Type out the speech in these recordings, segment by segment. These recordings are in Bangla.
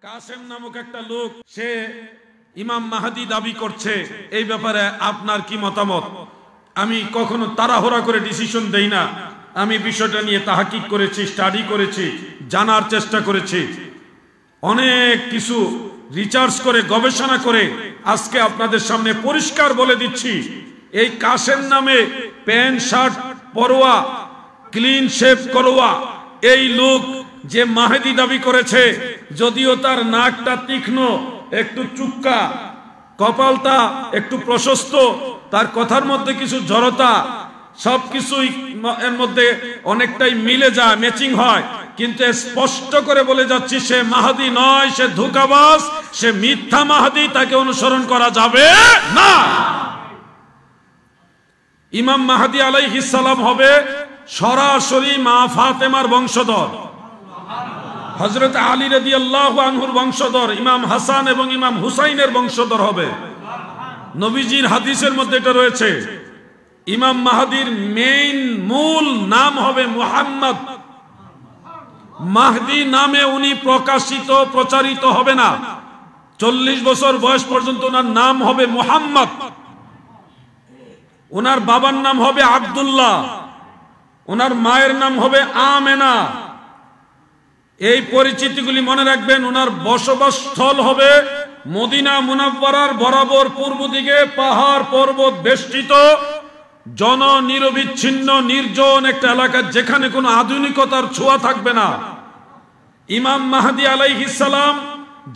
কাসেম নামক একটা লোক, সে ইমাম মাহদি দাবি করছে। এই ব্যাপারে আপনার কি মতামত? আমি কখনো তাড়াহুড়া করে ডিসিশন দেই না। আমি বিষয়টা নিয়ে তাহকিক করেছি, স্টাডি করেছি, জানার চেষ্টা করেছি, অনেক কিছু রিসার্চ করে, গবেষণা করে আজকে আপনাদের সামনে পরিষ্কার বলে দিচ্ছি, এই কাসেম নামে প্যান্ট শার্ট পরোয়া, ক্লিন শেভ করোয়া এই লোক যে মাহদি দাবি করেছে, যদিও তার নাকটা তীক্ষ্ণ, একটু চুক্কা, কপালটা একটু প্রশস্ত, তার কথার মধ্যে কিছু জড়তা, সবকিছুই এর মধ্যে অনেকটাই মিলে যায়, ম্যাচিং হয়, কিন্তু স্পষ্ট করে বলে যাচ্ছি সে মাহদি নয়, সে ধোঁকাবাজ, সে মিথ্যা মাহদি, তাকে অনুসরণ করা যাবে না। ইমাম মাহদি আলাইহিস সালাম হবে সরাসরি মা ফাতেমার বংশধর, হযরত আলী রাদিয়াল্লাহু আনহুর বংশধর, ইমাম হাসান এবং ইমাম হুসাইনের বংশধর হবে। নবীজির হাদিসের মধ্যে এটা রয়েছে। ইমাম মাহদির মূল নাম হবে মুহাম্মদ। মাহদি নামে উনি প্রচারিত হবে না। 40 বছর বয়স পর্যন্ত ওনার নাম হবে মুহাম্মদ। ওনার বাবার নাম হবে আব্দুল্লাহ, ওনার মায়ের নাম হবে আমেনা। এই পরিচিতিগুলি মনে রাখবেন। ওনার বসবাস স্থল হবে মদিনা মুনাওয়ারার বরাবর পূর্ব দিকে পাহাড় পর্বত বেষ্টিত জননিরবিচ্ছিন্ন নির্জন একটা এলাকা, যেখানে কোনো আধুনিকতার ছোঁয়া থাকবে না। ইমাম মাহদি আলাইহিস সালাম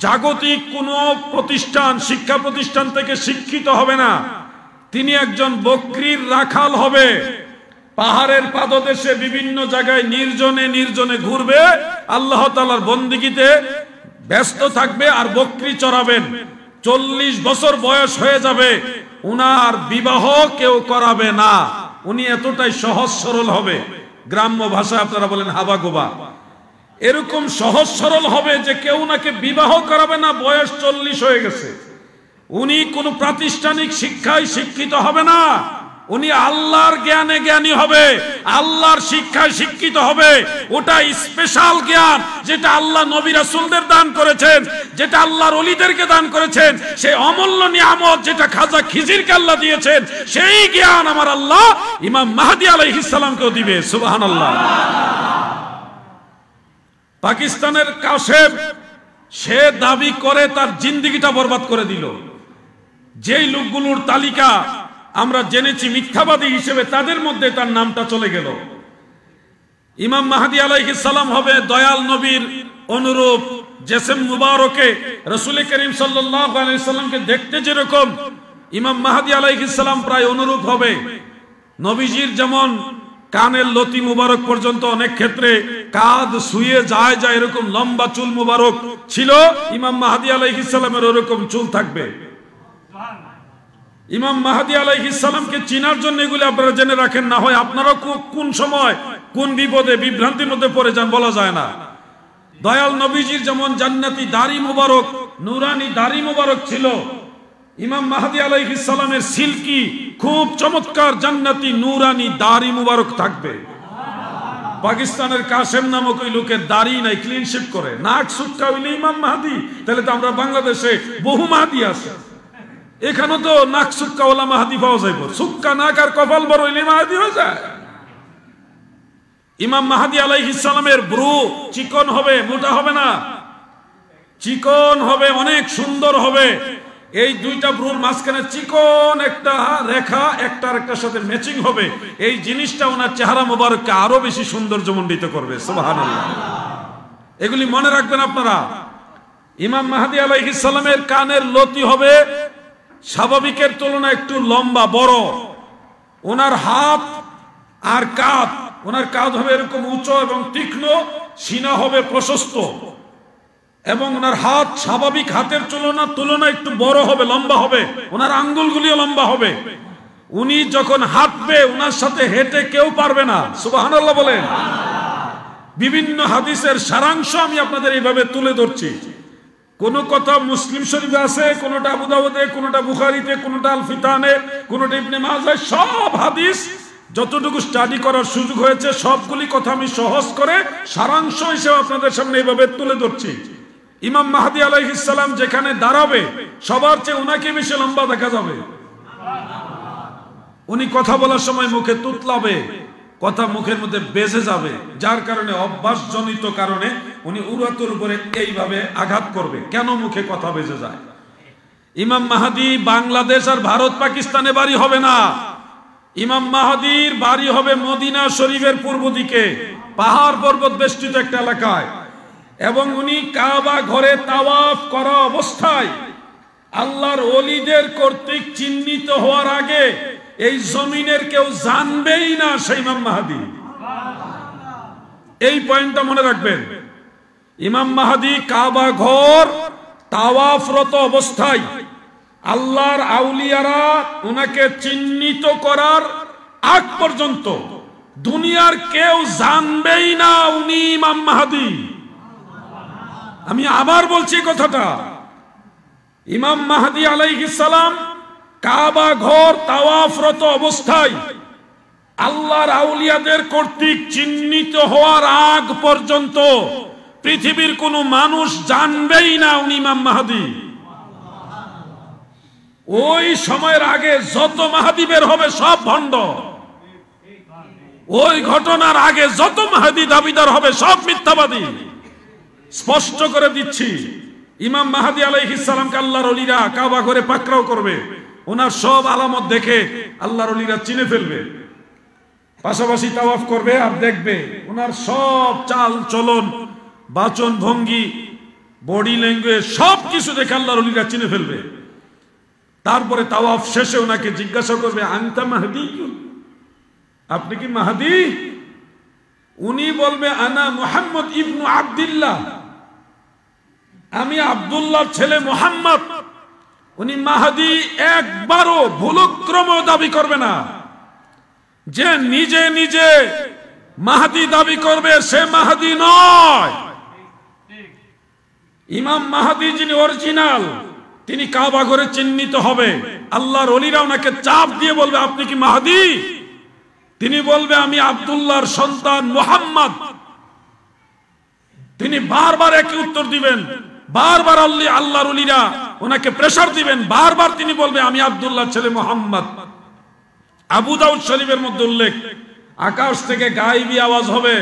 জাগতিক কোনো প্রতিষ্ঠান, শিক্ষা প্রতিষ্ঠান থেকে শিক্ষিত হবে না। তিনি একজন বকরির রাখাল হবে, পাহাড়ের পাদদেশে বিভিন্ন জায়গায় নির্জনে নির্জনে ঘুরবে, আল্লাহ তাআলার বন্দেগীতে ব্যস্ত থাকবে আর বকরি চড়াবেন। 40 বছর বয়স হয়ে যাবে, উনার বিবাহ কেউ করাবে না। উনি এতটাই সহজ সরল হবে, গ্রাম্য ভাষায় আপনারা বলেন হাবাগোবা, এরকম সহজ সরল হবে যে কেউ নাকি বিবাহ করাবে না, বয়স 40 হয়ে গেছে। উনি কোন প্রাতিষ্ঠানিক শিক্ষায় শিক্ষিত হবে না, উনি আল্লাহর জ্ঞানে জ্ঞানী হবে, আল্লাহর শিক্ষায় শিক্ষিত হবে। ওটা স্পেশাল জ্ঞান যেটা আল্লাহ নবী রাসূলদের দান করেছেন, যেটা আল্লাহর ওলিদেরকে দান করেছেন, সেই অমূল্য নিয়ামত যেটা খাজা খিজিরকে আল্লাহ দিয়েছেন, সেই জ্ঞান আমার আল্লাহ ইমাম মাহদি আলাইহিস সালামকেও দিবে। সুবহানাল্লাহ। পাকিস্তানের কাসেম, সে দাবি করে তার জিন্দেগিটা বরবাদ করে দিল। যেই লোকগুলোর তালিকা আমরা জেনেছি মিথ্যাবাদী হিসেবে, তাদের মধ্যে তার নামটা চলে গেল। ইমাম মাহদি আলাইহিস সালাম হবে দয়াল নবীর অনুরূপ, জেসেম মুবারকে রাসূল করিম সাল্লাল্লাহু আলাইহি সাল্লামকে দেখতে যেরকম, ইমাম মাহদি আলাইহিস সালাম প্রায় অনুরূপ হবে। নবীজির যেমন কানের লতি মুবারক পর্যন্ত অনেক ক্ষেত্রে কাঁধ শুয়ে যায় এরকম লম্বা চুল মুবারক ছিল, ইমাম মাহদি আলাইহিস সালামের ওরকম চুল থাকবে। ইমাম মাহদি আলাইহিস সালামকে চিনার জন্য এগুলো আপনারা জেনে রাখেন, না হয় আপনারা কোন সময় কোন বিপদে বিভ্রান্তির মধ্যে পড়ে যান বলা যায় না। দয়াল নবীজির যেমন জান্নাতি দাড়ি মুবারক, নুরানি দাড়ি মুবারক ছিল, ইমাম মাহদি আলাইহিস সালামের সিল্কি খুব চমৎকার জান্নাতি নুরানি দাড়ি মুবারক থাকবে। পাকিস্তানের কাসেম নামক ওই লোকের দাড়ি নাই, ক্লিন শেভ করে, নাক সুক্কা হইলে ইমাম মাহদি। তাহলে তো আমরা বাংলাদেশে বহু মাহদি আছে, এখানে তো নাক সুক্কা ওলা মাহদি পাওয়া যাইব। সুক্কা নাক আর কপাল বড় হইলে মাহদি হয়ে যায়। ইমাম মাহদি আলাইহিস সালামের ব্রু চিকন হবে, মোটা হবে না, চিকন হবে, অনেক সুন্দর হবে। এই দুইটা ব্রুর মাঝখানে চিকন একটা রেখা একটার একটার সাথে ম্যাচিং হবে। এই জিনিসটা ওনার চেহারা মোবারককে আরো বেশি সৌন্দর্যমণ্ডিত করবে। সুবহানাল্লাহ। এগুলি মনে রাখবেন আপনারা। ইমাম মাহদি আলাইহিস সালামের কানের লতি হবে স্বাভাবিকের তুলনায় একটু লম্বা বড়। ওনার হাত আর কাঁধ, ওনার কাঁধ হবে এরকম উঁচু এবং তীক্ষ্ণ, সিনা হবে প্রশস্ত, এবং ওনার হাত স্বাভাবিক হাতের তুলনায় একটু বড় হবে, লম্বা হবে। ওনার আঙ্গুলগুলিও লম্বা হবে। উনি যখন হাঁটবে, ওনার সাথে হেঁটে কেউ পারবে না। সুবহানাল্লাহ বলেন। বিভিন্ন হাদিসের সারাংশ আমি আপনাদের এইভাবে তুলে ধরছি। কোন কথা মুসলিম শরীফে আছে, কোনটা আবু দাউদে, কোনটা বুখারীতে, কোনটা আল ফিতানে, কোনটা ইবনে মাজাহ। সব হাদিস যতটুকু স্টাডি করার সুযোগ হয়েছে সবগুলি কথা আমি সহজ করে সারাংশ হিসেবে আপনাদের সামনে এইভাবে তুলে ধরছি। ইমাম মাহদী আলাইহিস সালাম যেখানে দাঁড়াবে সবার চেয়ে উনাকে বেশি লম্বা দেখা যাবে। উনি কথা বলার সময় মুখে তুতলাবে, কথা মুখের মধ্যে বেজে যাবে, যার কারণে অভ্যাসজনিত কারণে উনি উরাতের উপরে এইভাবে আঘাত করবে। কেন মুখে কথা বেজে যায়? ইমাম মাহদী বাংলাদেশ আর ভারত পাকিস্তানে বাড়ি হবে না। ইমাম মাহদীর বাড়ি হবে মদিনা শরীফের পূর্ব দিকে, পাহাড় পর্বত বেষ্টিত একটা এলাকায়। এবং উনি কাবা ঘরে তাওয়াফ করা অবস্থায় আল্লাহর ওলিদের কর্তৃক চিহ্নিত হওয়ার আগে এই জমিনের কেউ জানবেই না সেই ইমাম মাহদী। এই পয়েন্টটা মনে রাখবেন। ইমাম মাহদী কাবা ঘর তাওয়াফরত অবস্থায় আল্লাহর আউলিয়ারা ওনাকে চিহ্নিত করার আগ পর্যন্ত দুনিয়ার কেউ জানবেই না উনি ইমাম মাহদী। আমি আবার বলছি কথাটা, ইমাম মাহদী আলাইহিস সালাম কাবা ঘর তাওয়াফরত অবস্থায় আল্লাহর আউলিয়াদের কর্তৃক চিহ্নিত হওয়ার আগ পর্যন্ত পৃথিবীর কোনো মানুষ জানবেই না উনি ইমাম মাহদী। ওই সময়ের আগে যত মাহদী বের হবে সব ভণ্ড। ওই ঘটনার আগে যত মাহদী দাবিদার হবে সব মিথ্যাবাদী। স্পষ্ট করে দিচ্ছি, ইমাম মাহদী আলাইহিস সালামকে আল্লাহর ওলিরা কাবা ঘরে পাকড়াও করবে। ওনার সব আলামত দেখে আল্লাহর ওলিরা চিনে ফেলবে, পাশাপাশি তাওয়াফ করবে আর দেখবে ওনার সব চাল চলন, বাচন ভঙ্গি, বডি ল্যাঙ্গুয়েজ সব কিছু দেখে আল্লাহর ওলিরা চিনে ফেলবে। তারপরে তাওয়াফ শেষে ওনাকে জিজ্ঞাসা করবে, আনতা মাহদী, আপনি কি মাহদী? উনি বলবে, আনা মুহাম্মদ ইবনু আব্দুল্লাহ, আমি আব্দুল্লাহর ছেলে মুহাম্মদ। উনি মাহদী একবারও ভুলক্রম দাবি করবে না। যে নিজে নিজে মাহদী দাবি করবে সে মাহদী নয়। ইমাম মাহদী যিনি অরিজিনাল, তিনি কাবা ঘরে চিহ্নিত হবে। আল্লাহর ওলিরা ওনাকে চাপ দিয়ে বলবে, আপনি কি মাহদী? তিনি বলবে, আমি আব্দুল্লাহর সন্তান মুহাম্মদ। তিনি বারবার একই উত্তর দিবেন, বারবার আল্লাহর ওলিরা ওনাকে প্রেসার দিবেন, বারবার তিনি বলবে, আমি আব্দুল্লাহর ছেলে মুহাম্মদ। আবু দাউদ শরীফের মধ্যে উল্লেখ, আকাশ থেকে গায়েবী আওয়াজ হবে,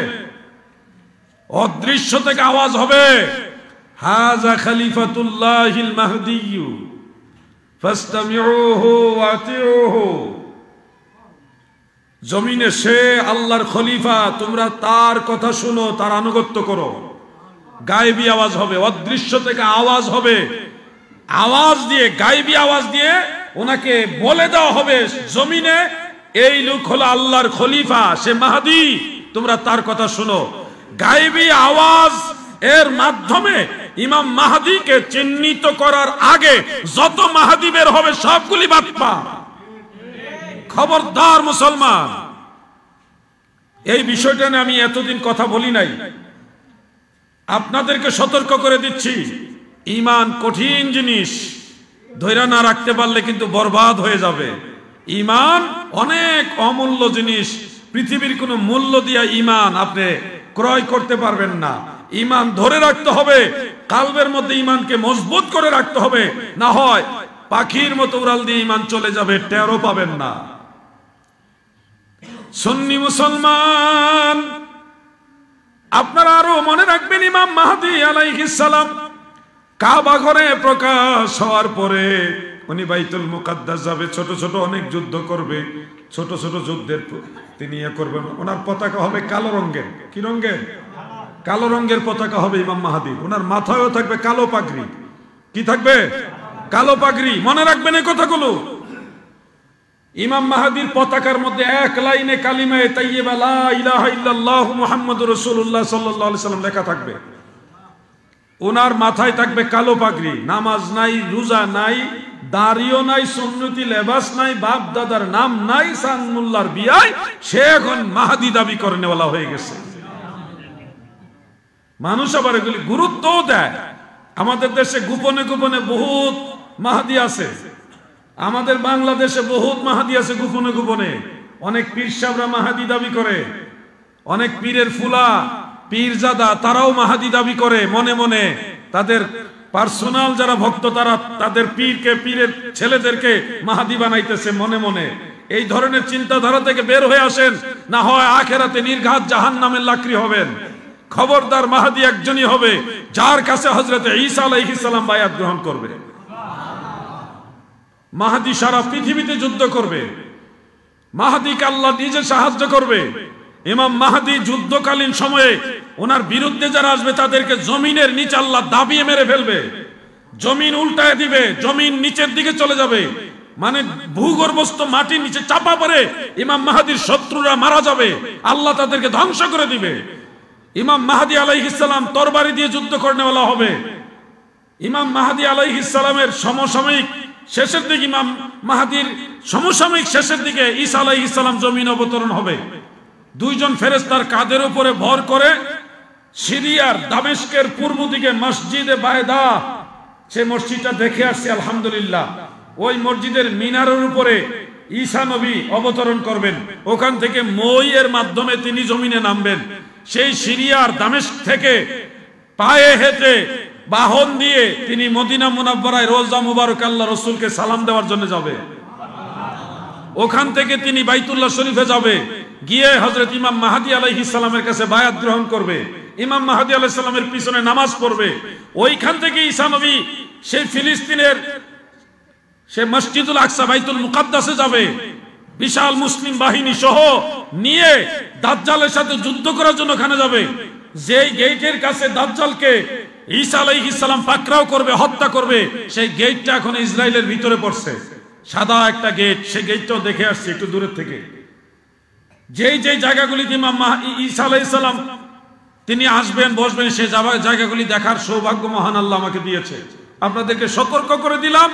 অদৃশ্য থেকে আওয়াজ হবে, হাযা খলিফাতুল্লাহিল মাহদিয়্যু ফাসতামিউহু ওয়া আতিউহু। জমিনে সে আল্লাহর খলিফা, তোমরা তার কথা শুনো, তার আনুগত্য করো। গায়েবী আওয়াজ হবে, অদৃশ্য থেকে আওয়াজ হবে, আওয়াজ দিয়ে, গায়েবী আওয়াজ দিয়ে ওনাকে বলে দেওয়া হবে জমিনে, এই লোক হলো আল্লাহর খলিফা, সে মাহদী, তোমরা তার কথা শুনো। গায়েবী আওয়াজ এর মাধ্যমে ইমাম মাহদীকে চিহ্নিত করার আগে যত মাহদী বের হবে সবগুলি বাতপা। খবরদার মুসলমান, এই বিষয়টা নিয়ে আমি এতদিন কথা বলি নাই, আপনাদেরকে সতর্ক করে দিচ্ছি। ঈমান কঠিন জিনিস, ধৈর্য না রাখতে পারলে কিন্তু বরবাদ হয়ে যাবে। ঈমান অনেক অমূল্য জিনিস, পৃথিবীর কোনো মূল্য দিয়ে ঈমান আপনি ক্রয় করতে পারবেন না। ঈমান ধরে রাখতে হবে, কালবের মধ্যে ঈমানকে মজবুত করে রাখতে হবে, না হয় পাখির মতো উড়াল দিয়ে ঈমান চলে যাবে, টেরও পাবেন না। সুন্নি মুসলমান, আপনারা আরো মনে রাখবেন, ইমাম মাহদী আলাইহিস সালাম কাবা ঘরে প্রকাশ হওয়ার পরে উনি বাইতুল মুকাদ্দাস যাবে, ছোট ছোট অনেক যুদ্ধ করবে, ছোট ছোট যুদ্ধের তিনি করবেন। ওনার পতাকা হবে কালো রঙের। কি রঙের? কালো রঙের পতাকা হবে ইমাম মাহদী। ওনার মাথায়ও থাকবে কালো পাগড়ি। কি থাকবে? কালো পাগড়ি। মনে রাখবেন এই কথাগুলো। ইমাম মাহদীর পতাকার মধ্যে এক লাইনে কালিমায়ে তাইয়্যিবা লা ইলাহা ইল্লাল্লাহ মুহাম্মাদুর রাসূলুল্লাহ সাল্লাল্লাহু আলাইহি সাল্লাম লেখা থাকবে। ওনার মাথায় থাকবে কালো পাগড়ি। নামাজ নাই, রোজা নাই, দাড়িও নাই, সুন্নতি লেবাস নাই, বাপ দাদার নাম নাই, সান মোল্লার বিয়ায় সে এখন মাহদী দাবি করেনেওয়ালা হয়ে গেছে। মানুষ আবার এগুলি গুরুত্বও দেয়। আমাদের দেশে গোপনে গোপনে বহুত মাহদী আছে, আমাদের বাংলাদেশে বহুত মাহদী আছে গোপনে গোপনে। অনেক পীর সাহেবরা মাহদী দাবি করে, অনেক পীরের ফুলা, পীরজাদা, তারাও মাহদী দাবি করে মনে মনে। তাদের পার্সোনাল যারা ভক্ত তারা তাদের পীরকে, পীরের ছেলেদেরকে মাহাদি বানাইতেছে মনে মনে। এই ধরনের চিন্তাধারা থেকে বের হয়ে আসেন, না হয় আখেরাতে নির্ঘাত জাহান্নামের লাকড়ি হবেন। খবরদার, মাহাদি একজনই হবে যার কাছে হযরতে ঈসা আলাইহিস সালাম বায়াত গ্রহণ করবে। মাহাদি সারা পৃথিবীতে যুদ্ধ করবে, মাহাদিকে আল্লাহ নিজে সাহায্য করবে। ইমাম মাহাদি যুদ্ধকালীন সময়ে ওনার বিরুদ্ধে যারা আসবে তাদেরকে জমিনের নিচে আল্লাহ দাবিয়ে মেরে ফেলবে, জমিন উল্টায় দিবে, জমিন নিচের দিকে চলে যাবে, মানে ভূগর্ভস্থ মাটির নিচে চাপা পড়ে ইমাম মাহাদির শত্রুরা মারা যাবে, আল্লাহ তাদেরকে ধ্বংস করে দিবে। ইমাম মাহাদি আলাইহিস সালাম তরবারি দিয়ে যুদ্ধ করনেওয়ালা হবে। ইমাম মাহাদি আলাইহিস সালামের সমসাময়িক শেষের দিকে, ইমাম মাহাদির সমসাময়িক শেষের দিকে ঈসা আলাইহিস সালাম জমিন অবতরণ হবে। দুইজন ফেরেশতার কাঁধের উপরে ভর করে সিরিয়ার দামেস্কের পূর্ব দিকে মসজিদে বায়দা, সে মসজিদটা দেখে আসছে আলহামদুলিল্লাহ। ওই মসজিদের মিনারের উপরে ঈসা নবী অবতরণ করবেন, ওখান থেকে মই এর মাধ্যমে তিনি জমিনে নামবেন। সেই সিরিয়ার দামেস্ক থেকে পায়ে হেঁটে বাহন দিয়ে তিনি মদিনা মুনাব্বারায় রোজা মুবারক আল্লাহ রসুলকে সালাম দেওয়ার জন্য যাবে। ওখান থেকে তিনি বাইতুল্লাহ শরীফে যাবে, গিয়ে হযরত ইমাম মাহাদি আলাইহিস সালামের কাছে বায়াত গ্রহণ করবে, ইমাম মাহাদি আলাইহিস সালামের পিছনে নামাজ পড়বে। ওইখান থেকে ঈসা নবী সেই ফিলিস্তিনের সে মসজিদুল আকসা বাইতুল মুকাদ্দাসে যাবে, বিশাল মুসলিম বাহিনী সহ নিয়ে দাজ্জালের সাথে যুদ্ধ করার জন্য ওখানে যাবে। যেই গেটের কাছে দাজ্জালকে ঈসা আলাইহিস সালাম পাকড়াও করবে, হত্যা করবে, সেই গেটটা এখন ইসরায়েলের ভিতরে পড়ছে, সাদা একটা গেট। সেই গেটটাও দেখে আসছে একটু দূরের থেকে। যেই যেই জায়গাগুলিতে ইমাম ঈসা আলাইহিস সালাম তিনি আসবেন, বসবেন, সেই জায়গাগুলি দেখার সৌভাগ্য মহান আল্লাহ আমাকে দিয়েছে। আপনাদেরকে সতর্ক করে দিলাম,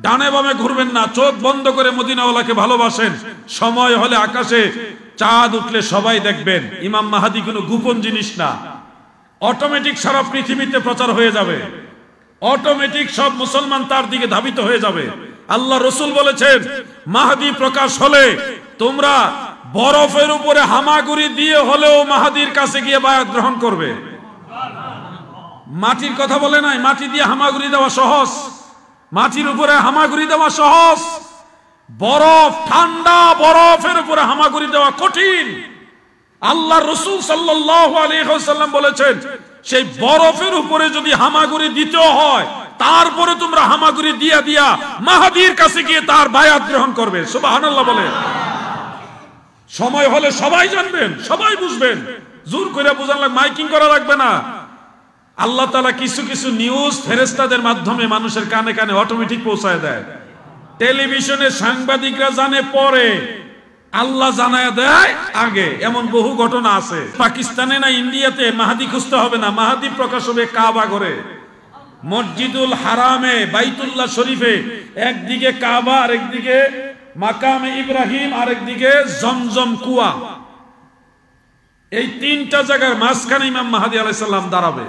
ডানে বামে ঘুরবেন না, চোখ বন্ধ করে মদিনাওয়ালাকে ভালোবাসেন। সময় হলে আকাশে চাঁদ উঠলে সবাই দেখবেন। ইমাম মাহাদি কোনো গোপন জিনিস না, অটোমেটিক সারা পৃথিবীতে প্রচার হয়ে যাবে, অটোমেটিক সব মুসলমান তার দিকে ধাবিত হয়ে যাবে। আল্লাহ রসুল বলেছেন, মাহাদি প্রকাশ হলে তোমরা বরফের উপরে হামাগুড়ি দিয়ে হলেও মাহাদির কাছে গিয়ে বায়াত গ্রহণ করবে। মাটির কথা বলে নাই, মাটি দিয়ে হামাগুড়ি দেওয়া সহজ, মাটির উপরে হামাগুড়ি দেওয়া সহজ, বরফ, ঠান্ডা বরফের উপরে হামাগুড়ি দেওয়া কঠিন। আল্লাহ রসুল সাল্লাল্লাহু আলাইহি ওয়াসাল্লাম বলেছেন, সেই বরফের উপরে যদি হামাগুড়ি দিতে হয়, তারপরে তোমরা হামাগুড়ি দিয়া দিয়া মাহাদির কাছে গিয়ে তার বায়াত গ্রহণ করবে। সুবহানাল্লাহ বলে। সময় হলে সবাই জানবেন, সবাই বুঝবেন, জোর করে বোঝান লাগবে, মাইকিং করা লাগবে না। আল্লাহ তাআলা কিছু কিছু নিউজ ফেরেশতাদের মাধ্যমে মানুষের কানে কানে অটোমেটিক পৌঁছায় দেয়। টেলিভিশনে সাংবাদিকরা জানে পরে, আল্লাহ জানায় দেয় আগে। এমন বহু ঘটনা আছে। পাকিস্তানে না ইন্ডিয়াতে মাহাদি খুঁজতে হবে না, মাহাদি প্রকাশ হবে কাবা ঘরে, মসজিদুল হারামে, বাইতুল্লাহ শরীফে। একদিকে কাবা, আর একদিকে মাকামে ইব্রাহিম, আর একদিকে জমজম কুয়া। এই তিনটা জায়গার মাঝখানে ইমাম মাহাদি আলাইহিস সালাম দাঁড়াবে।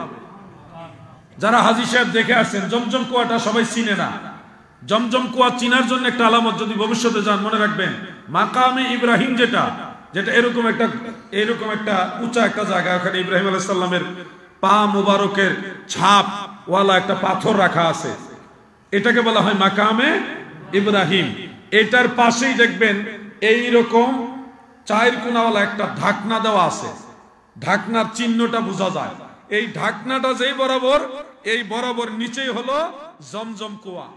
যারা হাজী সাহেব দেখে আসছেন, জমজম কুয়াটা সবাই চিনে না। জমজম কুয়া চিনার জন্য একটা আলামত, যদি ভবিষ্যতে যান মনে রাখবেন, মাকামে ইব্রাহিম যেটা এরকম একটা উঁচা একটা জায়গা, ওখানে ইব্রাহিম আলাইহিস সালামের পা মুবারকের ছাপ ওয়ালা একটা পাথর রাখা আছে, এটাকে বলা হয় মাকামে ইব্রাহিম। এটার পাশেই দেখবেন এইরকম চার কোণাওয়ালা একটা ঢাকনা দেওয়া আছে, ঢাকনার চিহ্নটা বোঝা যায়। এই ঢাকনাটা যেই বরাবর, এই বরাবর নিচেই হলো জমজম কুয়া।